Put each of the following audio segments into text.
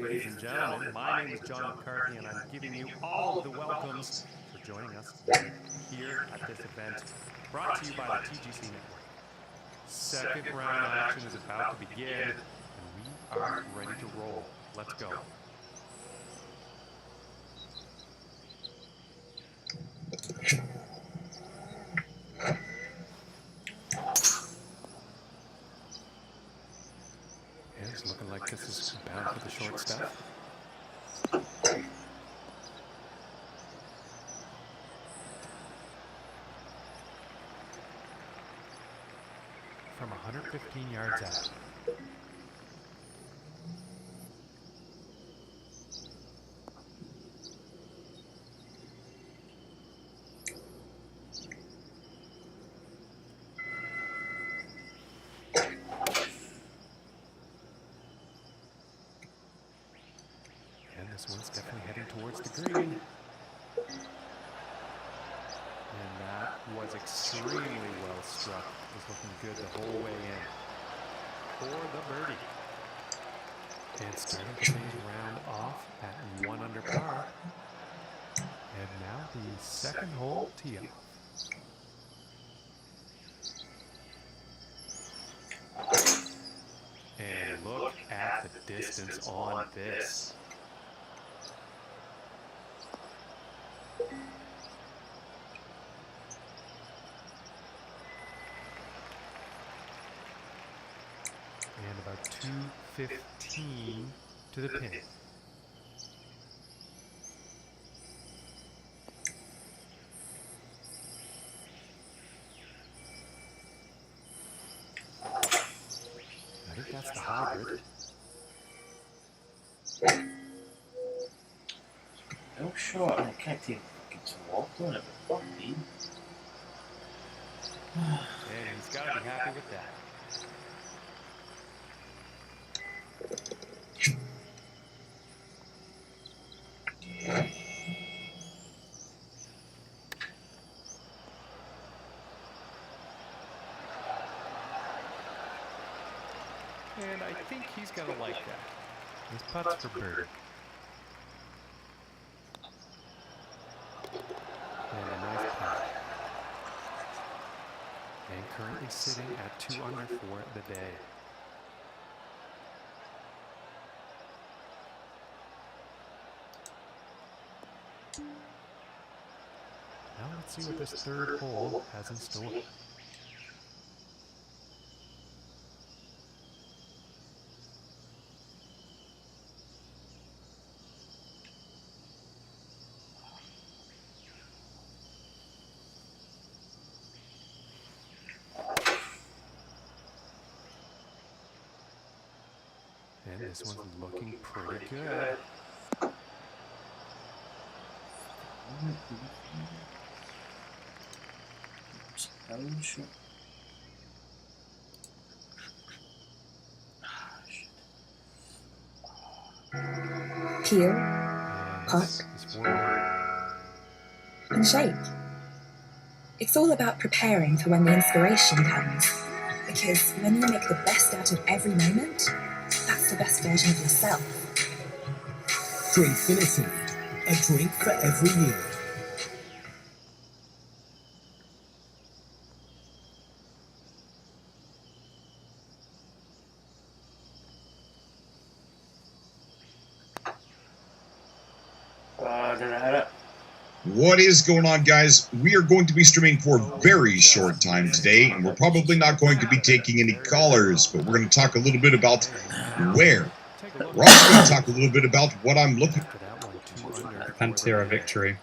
ladies and gentlemen. My name is John McCarthy, and I'm giving you all of the welcomes for joining us today here at this event, brought to you by the TGC Network. Second round action is about to begin, and we are ready to roll. Let's go. It's looking like this is bound for the short stuff. From 115 yards out. This one's definitely heading towards the green. And that was extremely well struck. It was looking good the whole way in for the birdie. And starting today's round off at 1 under par. And now the second hole tee off. And look at the distance on this. And about 215 to the pin. I think that's the hybrid. No shot, I can't take fucking walked on it, but fuck me. And he's got to be happy with that. And I think he's going to like that. His putts for birdie. And a nice putt. And currently sitting at 2 under for the day. Now let's see what this third hole has in store. And this one's looking pretty good. Peel, pot, and shake. It's all about preparing for when the inspiration comes. Because when you make the best out of every moment, that's the best version of yourself. Drinkfinity, a drink for every year. What is going on, guys? We are going to be streaming for a very short time today, and we're probably not going to be taking any callers, but we're going to talk a little bit about where. We're also going to talk a little bit about what I'm looking for. Pantera victory.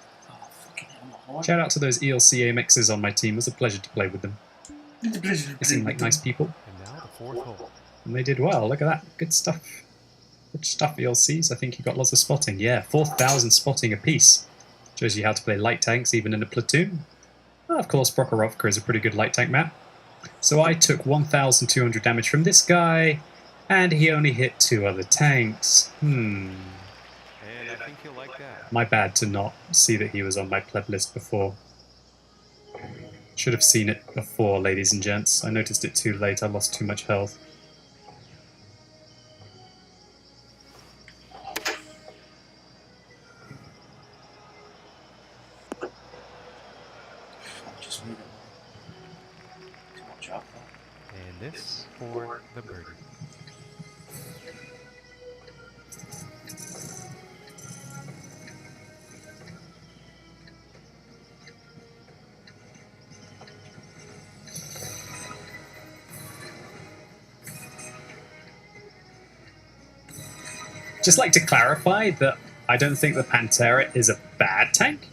Shout out to those ELCA mixers on my team. It was a pleasure to play with them. They seem like nice people. And they did well. Look at that. Good stuff. Good stuff, ELCs. I think you got lots of spotting. Yeah, 4,000 spotting apiece. Shows you how to play light tanks even in a platoon. Well, of course, Prokhorovka is a pretty good light tank map. So I took 1,200 damage from this guy, and he only hit 2 other tanks. And I think you'll like that. My bad to not see that he was on my pleb list before. Should have seen it before, ladies and gents. I noticed it too late. I lost too much health. this for the birdie. Just like to clarify that I don't think the Pantera is a bad tank.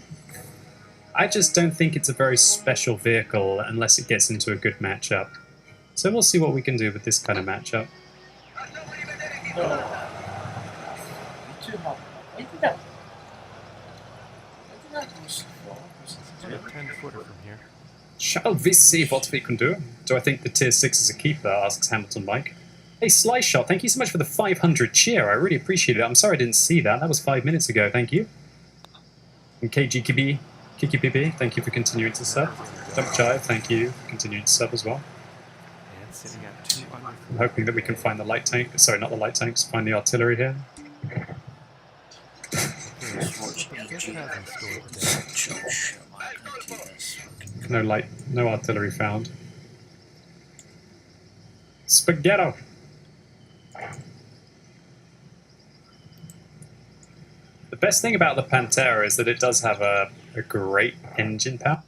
I just don't think it's a very special vehicle unless it gets into a good matchup. So we'll see what we can do with this kind of matchup. About a 10-footer from here. Shall we see what we can do? Do I think the tier 6 is a keeper? Asks Hamilton Mike. Hey, Slice Shot, thank you so much for the 500 cheer. I really appreciate it. I'm sorry I didn't see that. That was 5 minutes ago. Thank you. And KGKB, KikiPB, thank you for continuing to sub. Dump Jive, thank you for continuing to sub as well. And sitting at 2 under. I'm hoping that we can find the light tank. Sorry, not the light tanks. Find the artillery here. No artillery found. Spaghetto. The best thing about the Pantera is that it does have a great engine power.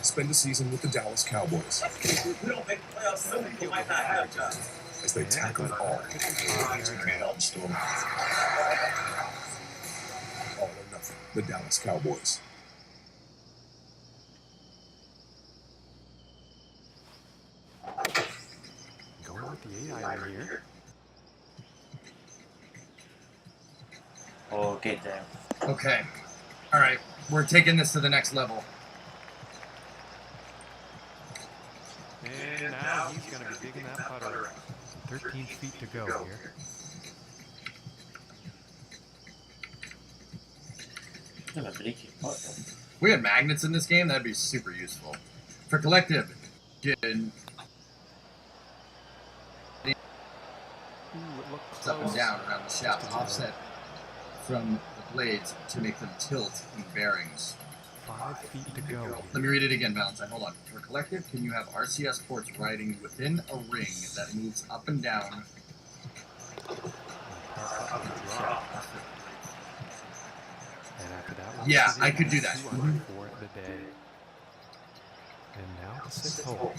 Spend a season with the Dallas Cowboys as they tackle it all. All or nothing. The Dallas Cowboys. Going with the 8-iron here. Oh, get down. Okay. All right. We're taking this to the next level. And now he's going to be digging that putter. 13 feet to go here. If we had magnets in this game, that'd be super useful. For collective, get Ooh, it looked up and close. down around the shaft, offset from the blades to make them tilt in bearings. 5 feet to go. Let me read it again, Valentine. Hold on. For collective, can you have RCS ports riding within a ring that moves up and down? And after that, Yeah, I could do that. For the day. And now the 6th hole.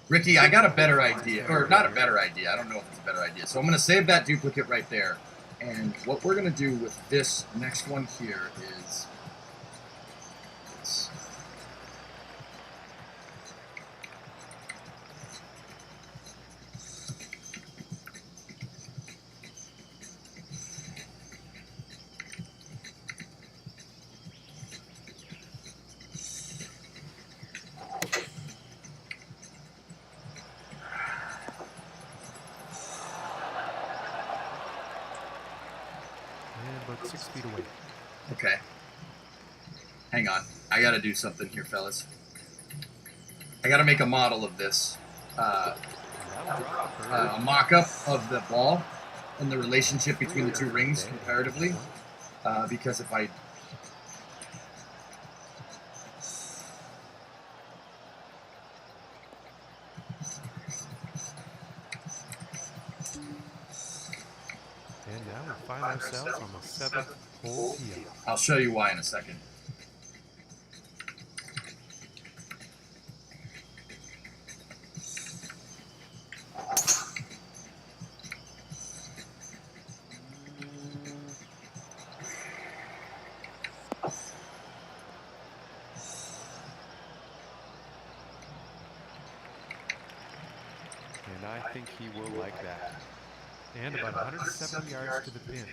Ricky, I got a better idea. Or not a better idea. I don't know if it's a better idea. So I'm going to save that duplicate right there. And what we're going to do with this next one here is this. And about 6 feet away. Okay. Hang on. I got to do something here, fellas. I got to make a model of this. A mock-up of the ball and the relationship between the two rings comparatively. Because if I... And now we find ourselves on the 7th hole here. I'll show you why in a second. And I think he will like that. And about 170 yards to the pin.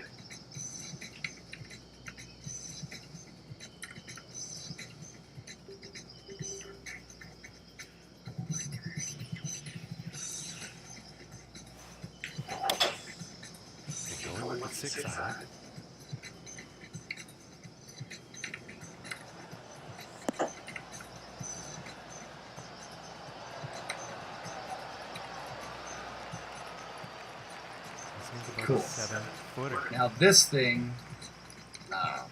6 iron. This one's about Cool. a 7-footer. Now this thing. I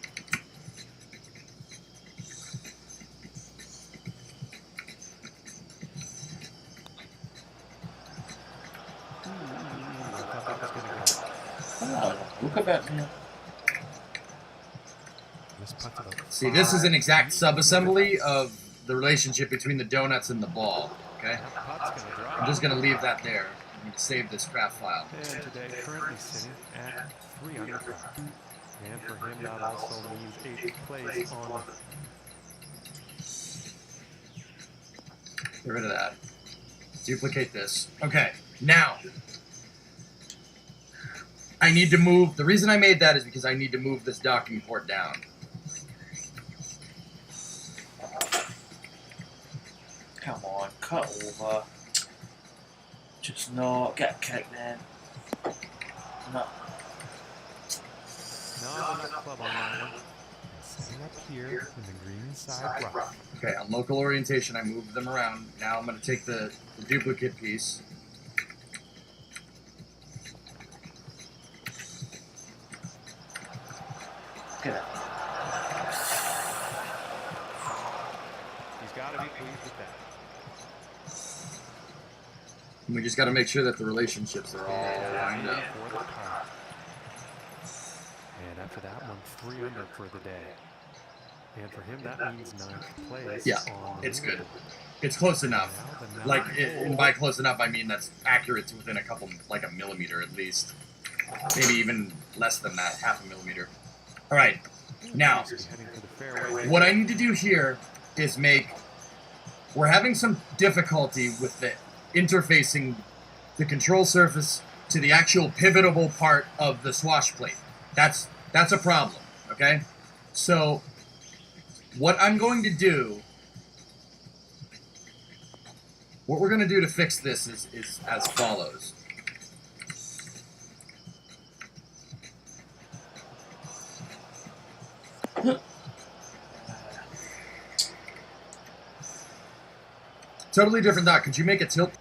thought that was going to go. Oh, look about now. This putt's about See, this is an exact sub-assembly of the relationship between the donuts and the ball. Okay, That putt's going to drop. I'm just gonna leave that there. I'm gonna save this craft file. And today, currently sitting at 3 under par. And for him, that also means 8th place on. Get rid of that. Duplicate this. Okay, now I need to move. The reason I made that is because I need to move this docking port down. Come on, cut over. Just not get a kick then. No. Not enough club on that one. Sitting up here in the green side rough. Okay, on local orientation, I moved them around. Now I'm going to take the duplicate piece. Get it. He's got to be pleased with that. And we just got to make sure that the relationships are all lined up. For the par. And after that one, 3 under for the day. And for him, that means 9th place. Yeah, on it's the good. leaderboard. It's close enough. Now the Like, ninth and hole. by close enough, I mean that's accurate to within a couple, like a millimeter at least. Maybe even less than that, half a millimeter. All right, now, He's heading for the fairway. what I need to do here is we're having some difficulty with the interfacing the control surface to the actual pivotable part of the swash plate. That's a problem, okay? So, what I'm going to do, what we're going to do to fix this is as follows. Totally different dot. Could you make a tilt?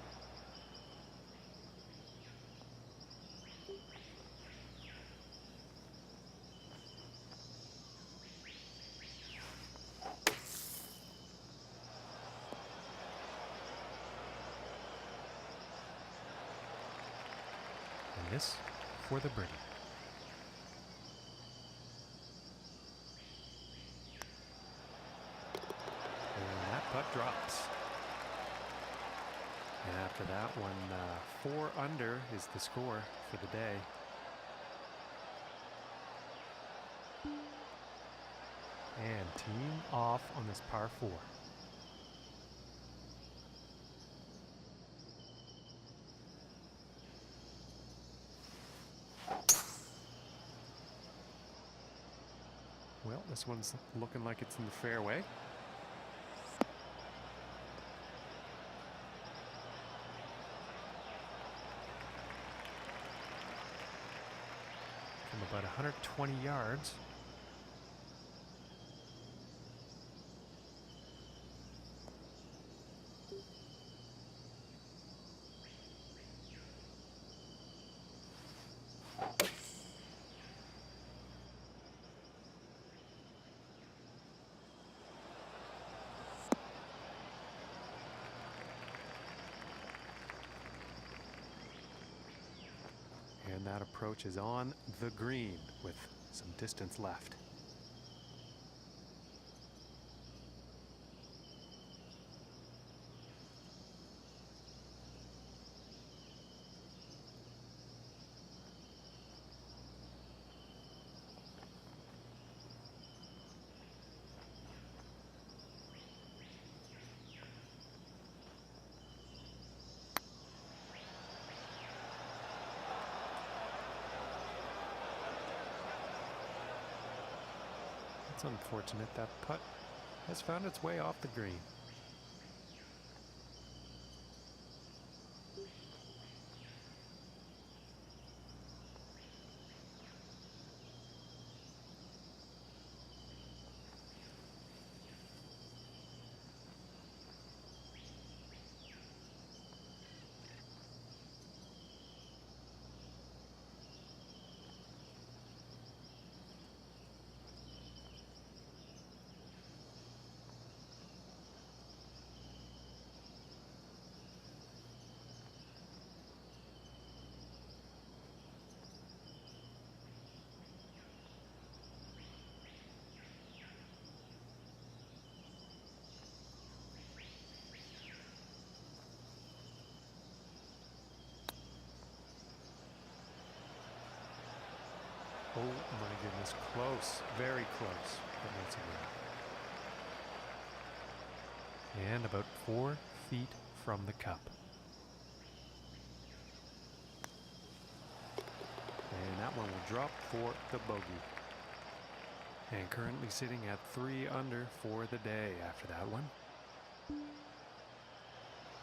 And this for the birdie. And that putt drops. And after that one, 4 under is the score for the day. And team off on this par 4. Well, this one's looking like it's in the fairway. From about 120 yards. And that approach is on the green with some distance left. It's unfortunate that putt has found its way off the green. Oh my goodness, close, very close, but that's a win. And about 4 feet from the cup. And that one will drop for the bogey. And currently sitting at 3 under for the day after that one.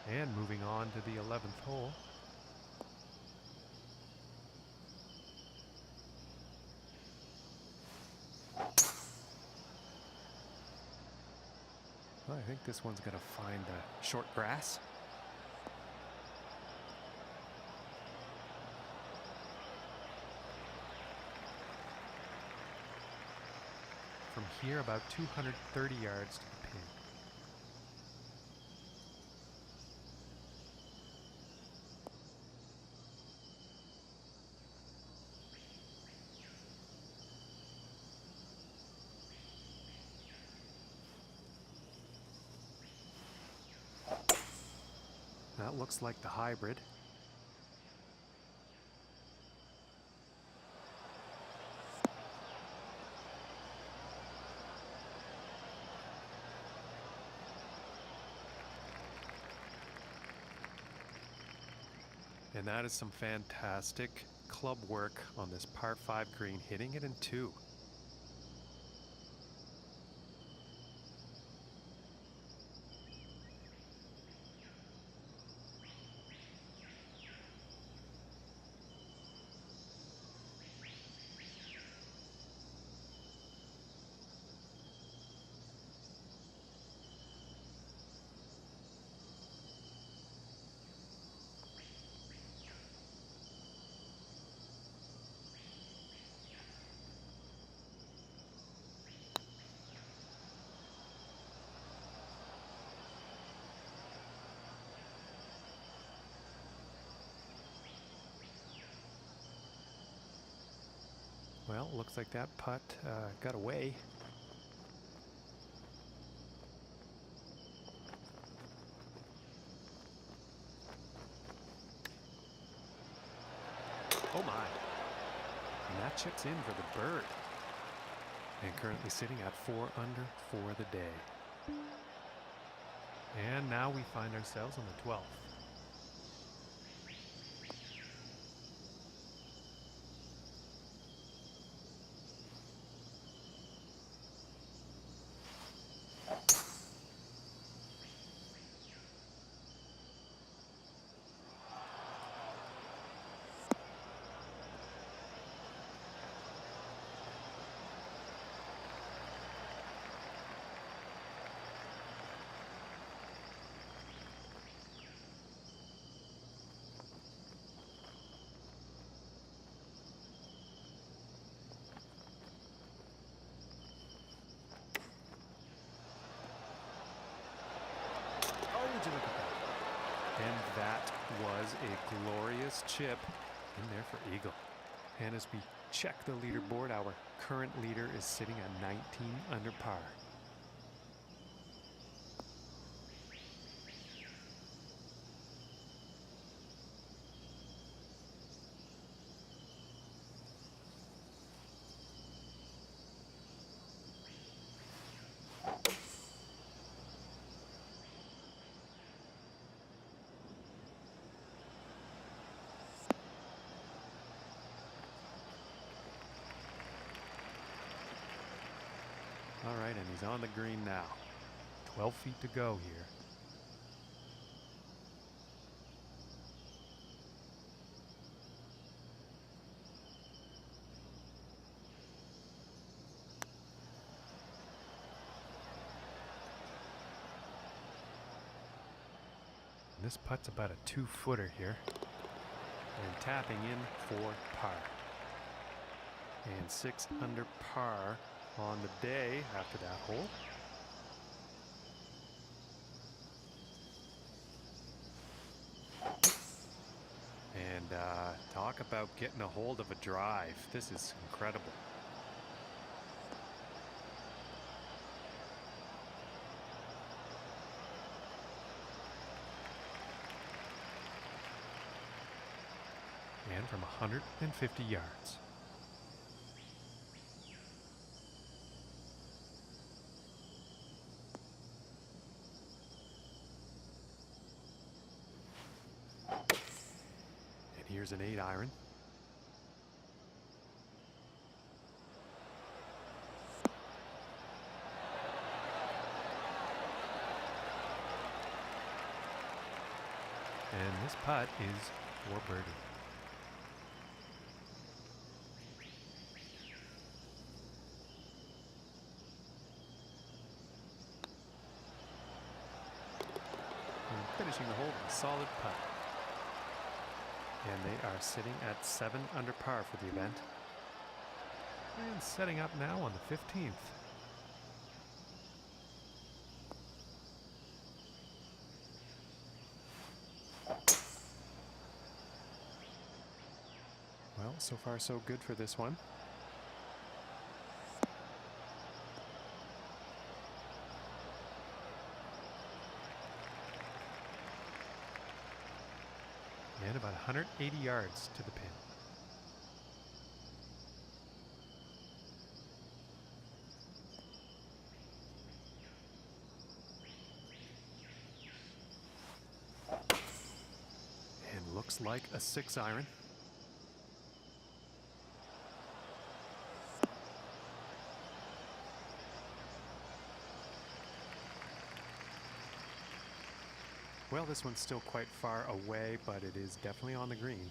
And moving on to the 11th hole. Well, I think this one's going to find short grass. From here, about 230 yards to the pin. That looks like the hybrid. And that is some fantastic club work on this par 5 green, hitting it in 2. Well, looks like that putt got away. Oh my. And that chips in for the bird. And currently sitting at 4 under for the day. And now we find ourselves on the 12th. Would you look at that? And that was a glorious chip in there for eagle. And as we check the leaderboard, our current leader is sitting at 19 under par. All right, and he's on the green now. 12 feet to go here. And this putt's about a 2-footer here. And tapping in for par. And 6 under par on the day after that hole. And talk about getting a hold of a drive. This is incredible. And from 150 yards. Here's an 8 iron. And this putt is for birdie. And finishing the hole with a solid putt. And they are sitting at 7 under par for the event. And setting up now on the 15th. Well, so far so good for this one. And about 180 yards to the pin. And looks like a 6 iron. Well, this one's still quite far away, but it is definitely on the green.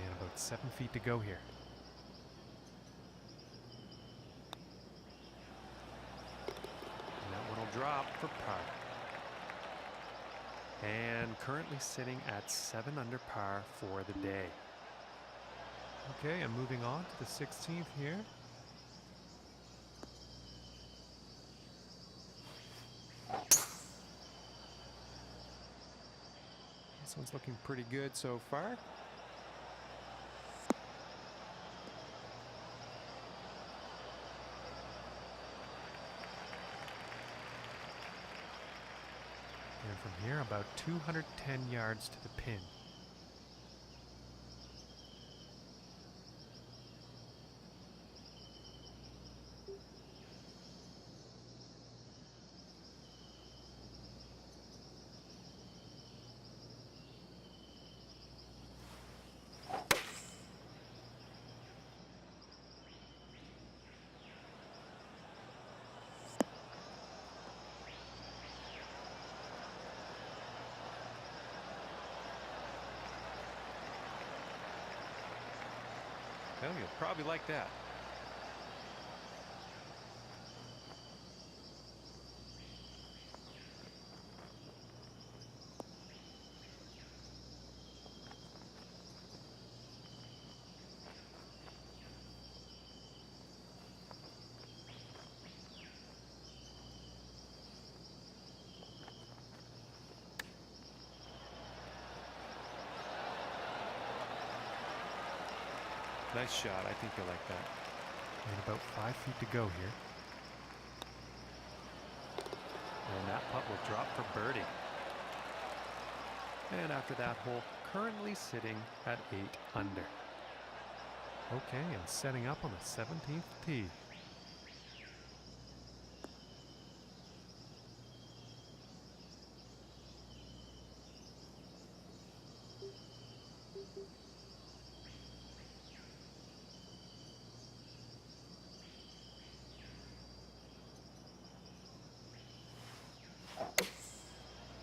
And about 7 feet to go here. And that one will drop for par. And currently sitting at 7 under par for the day. Okay, and moving on to the 16th here. This one's looking pretty good so far. And from here, about 210 yards to the pin. Well, you'll probably like that. Nice shot. I think you'll like that. And about 5 feet to go here. And that putt will drop for birdie. And after that hole, currently sitting at 8 under. Okay, and setting up on the 17th tee.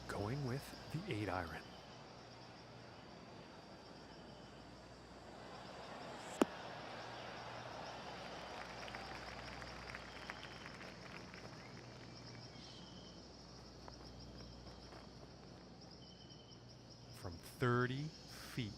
Going with the 8 iron. From 30 feet.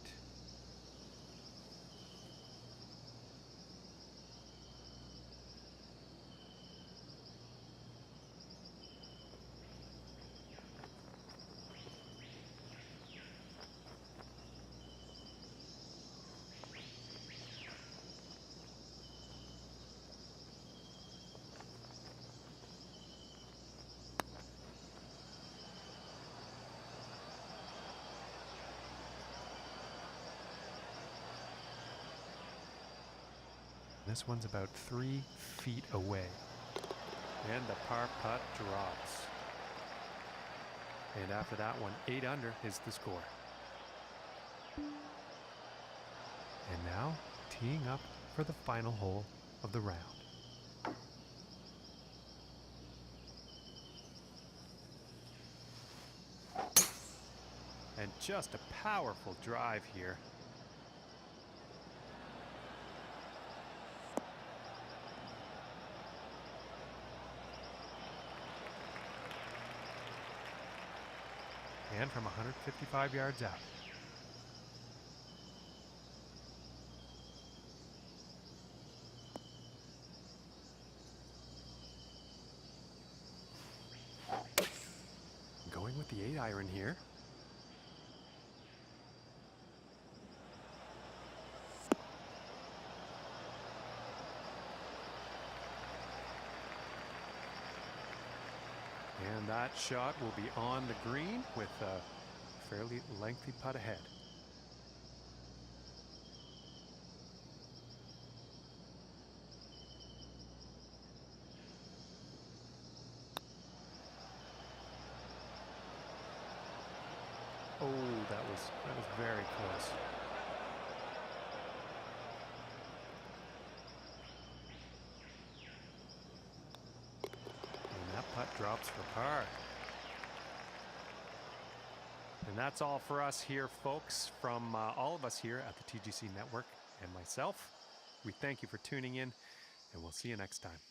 This one's about 3 feet away. And the par putt drops. And after that one, 8 under is the score. And now, teeing up for the final hole of the round. And just a powerful drive here. And from 155 yards out. Going with the 8-iron here. And that shot will be on the green with a fairly lengthy putt ahead. Oh, that was very close. And that putt drops for par. And that's all for us here, folks, from all of us here at the TGC Network and myself. We thank you for tuning in, and we'll see you next time.